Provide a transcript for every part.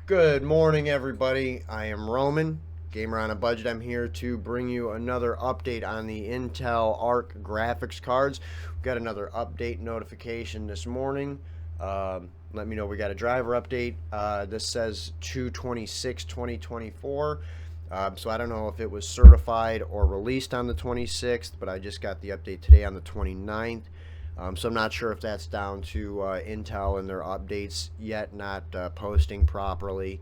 Good morning, everybody. I am Roman, Gamer on a Budget. I'm here to bring you another update on the Intel Arc graphics cards. We got another update notification this morning. Let me know we got a driver update. This says 2/26/2024. So I don't know if it was certified or released on the 26th, but I just got the update today on the 29th. So I'm not sure if that's down to Intel and their updates yet not posting properly.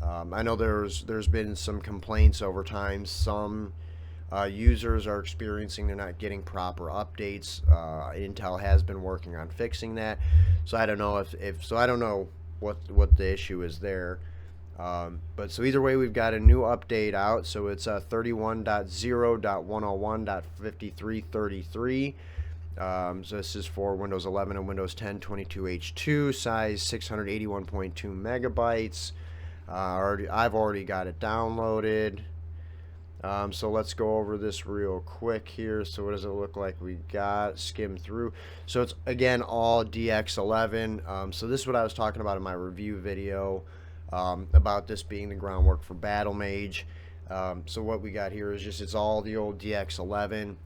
I know there's been some complaints over time. Some users are experiencing they're not getting proper updates. Intel has been working on fixing that. So I don't know if so I don't know what the issue is there. But so either way, we've got a new update out. So it's 31.0.101.5333. So this is for Windows 11 and Windows 10 22H2, size 681.2 megabytes. I've already got it downloaded. So let's go over this real quick here. So what does it look like? We got skim through. So it's again all DX11. So this is what I was talking about in my review video about this being the groundwork for Battle Mage. So what we got here is just it's all the old DX11.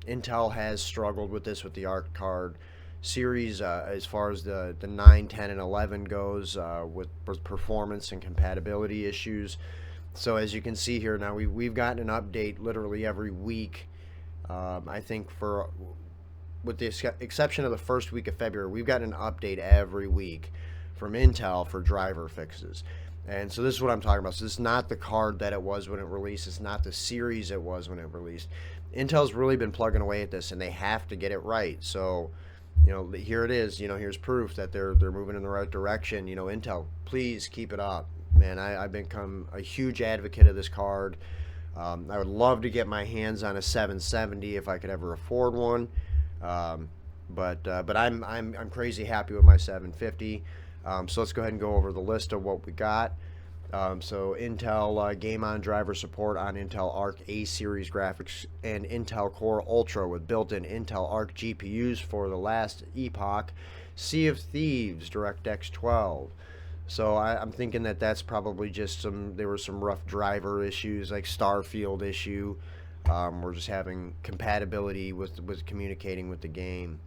Intel has struggled with this with the Arc card series as far as the 9, 10, and 11 goes with performance and compatibility issues. So as you can see here now, we've gotten an update literally every week. I think with the exception of the first week of February, we've gotten an update every week from Intel for driver fixes. And so this is what I'm talking about. So this is not the card that it was when it released. It's not the series it was when it released. Intel's really been plugging away at this, and they have to get it right. So, here it is. Here's proof that they're moving in the right direction. Intel, please keep it up, man. I've become a huge advocate of this card. I would love to get my hands on a 770 if I could ever afford one. But I'm crazy happy with my 750. So let's go ahead and go over the list of what we got. So Intel Game On driver support on Intel Arc A series graphics and Intel Core Ultra with built-in Intel Arc GPUs for the last epoch. Sea of Thieves DirectX 12. So I'm thinking that that's probably just there were some rough driver issues like Starfield issue. We're just having compatibility with communicating with the game.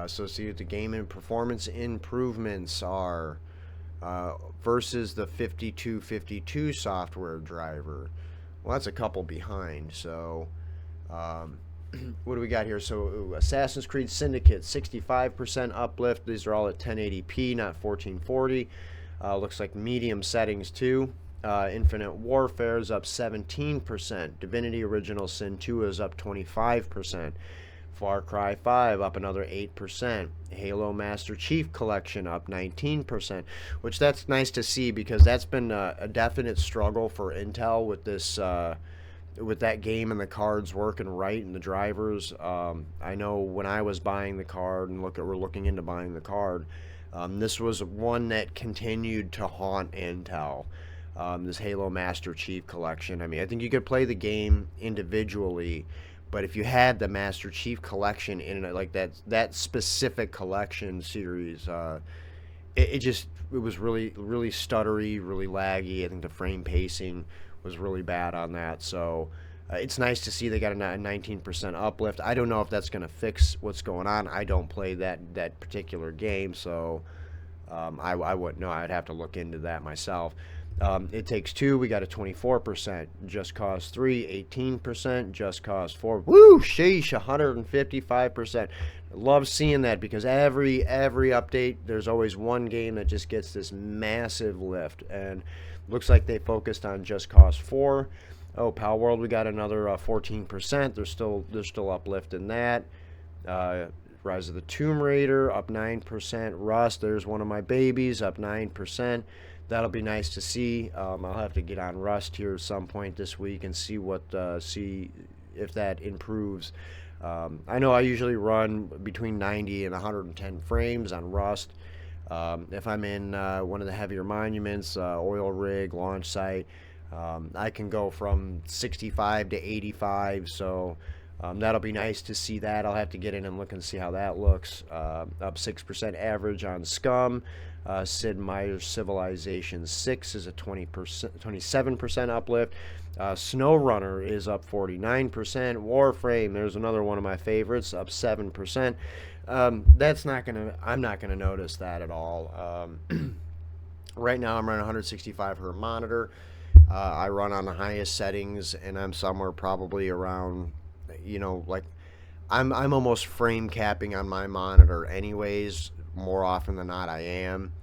So see what the game and performance improvements are versus the 5252 software driver. Well, that's a couple behind. So what do we got here? So Assassin's Creed Syndicate, 65% uplift. These are all at 1080p, not 1440. Looks like medium settings too. Infinite Warfare is up 17%. Divinity Original Sin 2 is up 25%. Far Cry 5 up another 8%. Halo Master Chief Collection up 19%, which that's nice to see because that's been a definite struggle for Intel with this with that game and the cards working right and the drivers. I know when I was buying the card and we're looking into buying the card, this was one that continued to haunt Intel. This Halo Master Chief Collection. I mean, I think you could play the game individually, but if you had the Master Chief Collection in it, like that specific collection series, it was really stuttery, really laggy. I think the frame pacing was really bad on that. So it's nice to see they got a 19% uplift. I don't know if that's going to fix what's going on. I don't play that particular game, so I wouldn't know. I'd have to look into that myself. It Takes Two, we got a 24%. Just Cause 3, 18%. Just Cause 4, woo, sheesh, 155%. Love seeing that because every update, there's always one game that just gets this massive lift. And looks like they focused on Just Cause 4. Oh, Pal World, we got another 14%. There's still uplift in that. Rise of the Tomb Raider, up 9%. Rust, there's one of my babies, up 9%. That'll be nice to see. I'll have to get on Rust here at some point this week and see if that improves. I know I usually run between 90 and 110 frames on Rust. If I'm in one of the heavier monuments, oil rig, launch site, I can go from 65 to 85. So that'll be nice to see that. I'll have to get in and look and see how that looks. Up 6% average on Scum. Sid Meier's Civilization 6 is a 27% uplift. SnowRunner is up 49%. Warframe, there's another one of my favorites, up 7%. I'm not gonna notice that at all. Right now, I'm running 165 hertz monitor. I run on the highest settings, and I'm somewhere probably around, like I'm almost frame capping on my monitor, anyways. More often than not, I am.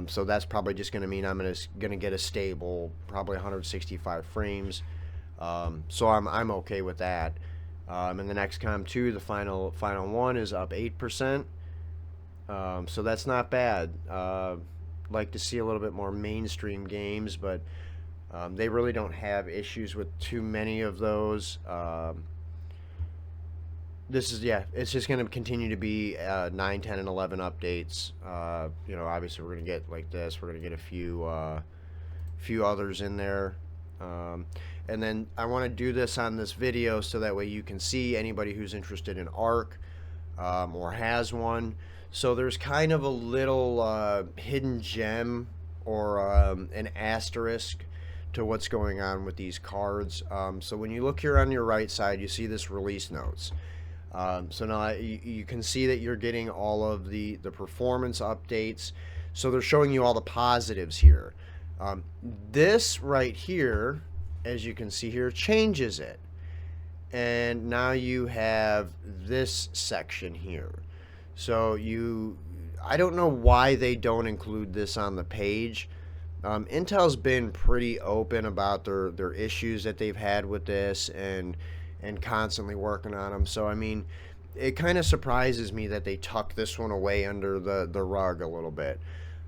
So that's probably just going to mean I'm gonna get a stable, probably 165 frames. So I'm okay with that. And the XCOM 2, the final one, is up 8%. So that's not bad. Like to see a little bit more mainstream games, but they really don't have issues with too many of those. It's just going to continue to be 9, 10, and 11 updates. Obviously we're going to get like this. We're going to get a few others in there. And then I want to do this on this video so that way you can see anybody who's interested in ARC or has one. So there's kind of a little hidden gem or an asterisk to what's going on with these cards. So when you look here on your right side, you see this release notes. So now you can see that you're getting all of the performance updates. So they're showing you all the positives here. This right here, as you can see here, changes it. And now you have this section here. So I don't know why they don't include this on the page. Intel's been pretty open about their issues that they've had with this and constantly working on them. So I mean, it kind of surprises me that they tuck this one away under the rug a little bit.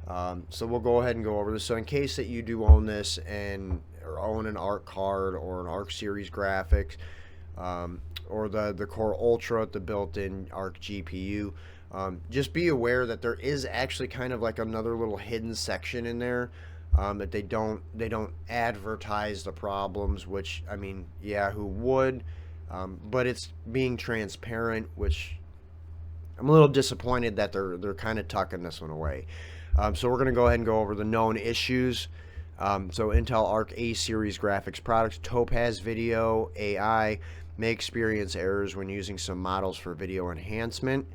So we'll go ahead and go over this. So in case that you do own this or own an ARC card or an ARC series graphics, or the Core Ultra, the built-in ARC GPU, just be aware that there is actually kind of like another little hidden section in there that they don't advertise the problems, which, I mean, yeah, who would? But it's being transparent, which I'm a little disappointed that they're kind of tucking this one away. So we're going to go ahead and go over the known issues. So Intel Arc A series graphics products, Topaz Video AI may experience errors when using some models for video enhancement.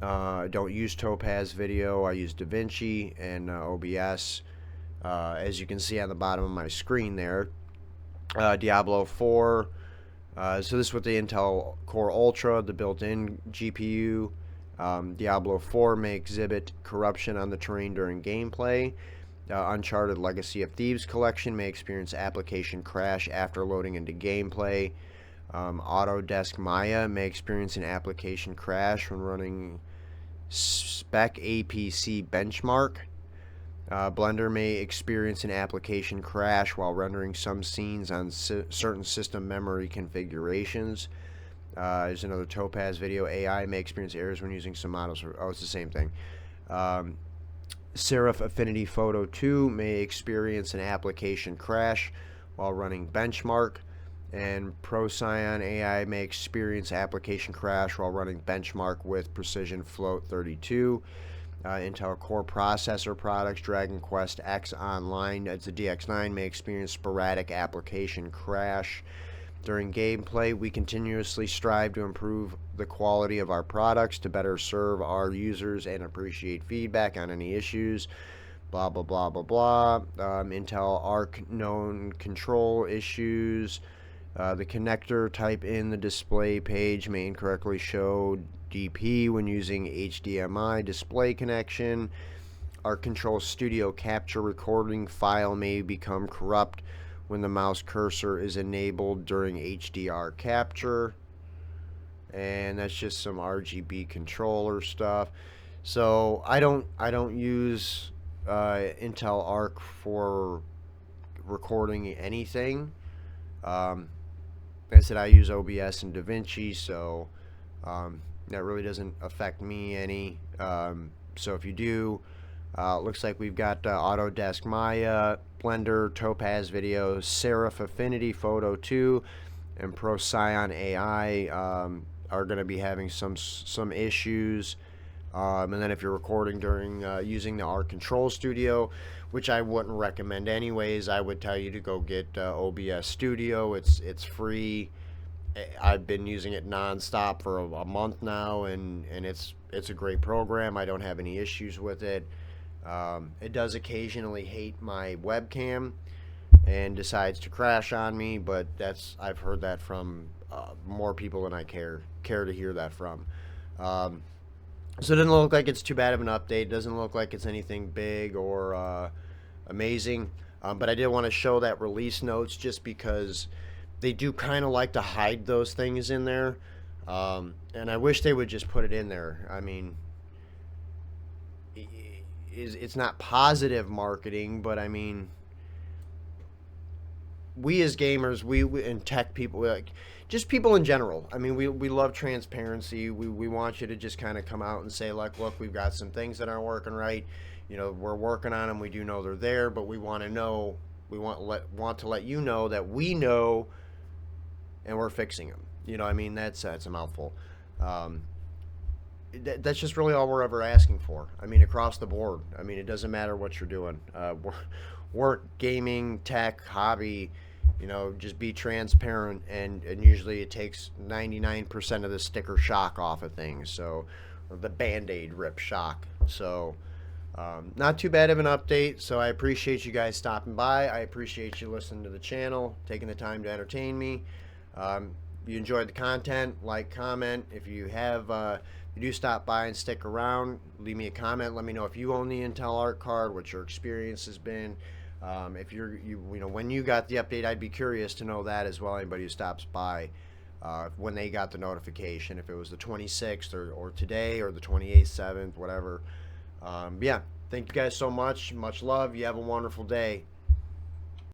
I don't use Topaz Video. I use DaVinci and OBS. As you can see on the bottom of my screen there, Diablo 4. So this is with the Intel Core Ultra, the built-in GPU. Diablo 4 may exhibit corruption on the terrain during gameplay. Uncharted Legacy of Thieves collection may experience application crash after loading into gameplay. Autodesk Maya may experience an application crash when running Spec APC benchmark. Blender may experience an application crash while rendering some scenes on certain system memory configurations. There's another Topaz Video AI may experience errors when using some models. It's the same thing. Serif Affinity Photo 2 may experience an application crash while running benchmark. And Procyon AI may experience application crash while running benchmark with Precision Float 32. Intel Core Processor products, Dragon Quest X Online, it's a DX9, may experience sporadic application crash. During gameplay, we continuously strive to improve the quality of our products to better serve our users and appreciate feedback on any issues. Blah, blah, blah, blah, blah. Intel Arc known control issues. The connector type in the display page may incorrectly show DP when using HDMI display connection. Our Control Studio capture recording file may become corrupt when the mouse cursor is enabled during HDR capture. And that's just some RGB controller stuff. So I don't use Intel Arc for recording anything. Like I said, I use OBS and DaVinci, so that really doesn't affect me any. So if you do, looks like we've got Autodesk Maya, Blender, Topaz Video, Serif Affinity Photo 2, and Procyon AI are going to be having some issues. And then if you're recording during using the Art Control Studio, which I wouldn't recommend anyways, I would tell you to go get OBS Studio. It's free. I've been using it nonstop for a month now, and it's a great program. I don't have any issues with it. It does occasionally hate my webcam and decides to crash on me, but I've heard that from more people than I care to hear that from. Um, so it doesn't look like it's too bad of an update. It doesn't look like it's anything big or amazing. But I did want to show that release notes just because they do kind of like to hide those things in there. And I wish they would just put it in there. I mean, it's not positive marketing, but I mean, we as gamers, we and tech people, like just people in general. I mean, we love transparency. We want you to just kind of come out and say, like, look, we've got some things that aren't working right. You know, we're working on them. We do know they're there, but we want to know. We want to let you know that we know, and we're fixing them. You know, I mean, that's a mouthful. Um, that's just really all we're ever asking for. I mean, across the board. I mean, it doesn't matter what you're doing. Work, gaming, tech, hobby. You know, just be transparent, and usually it takes 99% of the sticker shock off of things. So, or the Band-Aid rip shock. So, not too bad of an update. So I appreciate you guys stopping by. I appreciate you listening to the channel, taking the time to entertain me. If you enjoyed the content, like, comment. If you have, you do stop by and stick around, leave me a comment. Let me know if you own the Intel Art card, what your experience has been. If you know, when you got the update, I'd be curious to know that as well. Anybody who stops by, when they got the notification, if it was the 26th or today or the 28th, 7th, whatever. Yeah, thank you guys so much. Much love. You have a wonderful day.